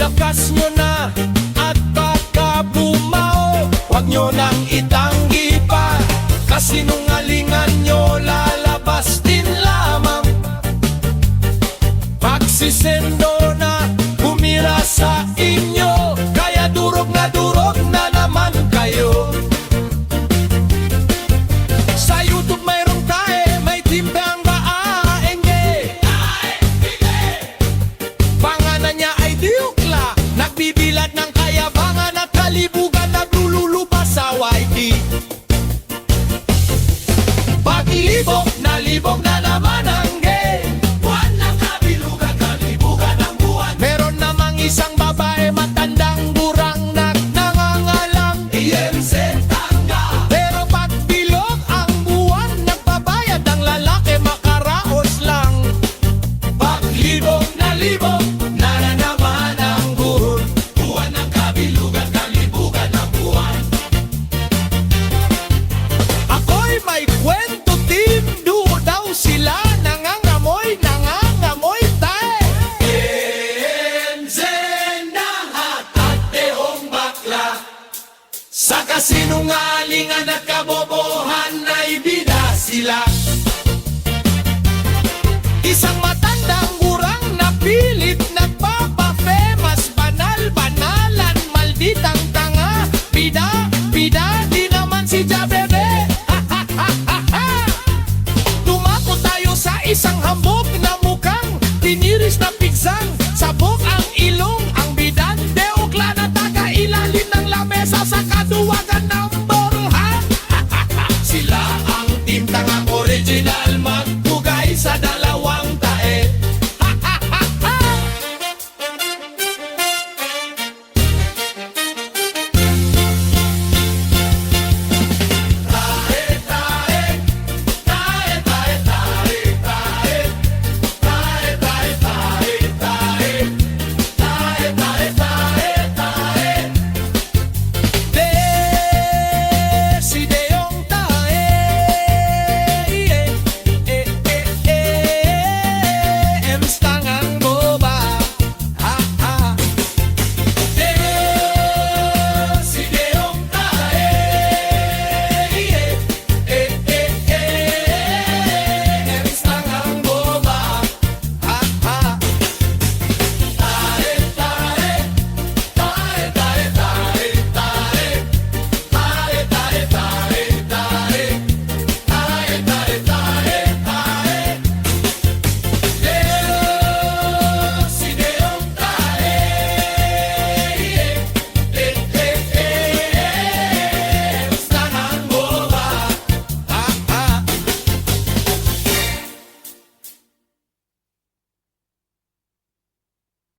Ilakas nyo na at baka bumao. Huwag nyo nang itanggi pa, kasinungalingan nyo lalabas din lamang. Pagsisendo na humira sa inyo, kaya durog na naman kayo. Sa YouTube mayroong tae, may timbang baaenge. Pangalan niya ay Diukla, nagbibilad ng kayabangan at kalibugan, naglululupa sa YT. Libog na naman ang gay, buwan ng kabilugan, kalibugan ng buwan. Meron namang isang babae matandang burang nangangalang Iyense Tanga. Pero pag bilog ang buwan, nagbabayad ang lalaki, makaraos lang. Pag libog na naman ang buwan, buwan ng kabilugan, kalibugan ng buwan. Ako'y may kwento, team. Sila nangangamoy tae. Enzenahat at Teong Bakla, sa kasinungalingan at kabobohan ay bida sila. Isang matandang gurang na pila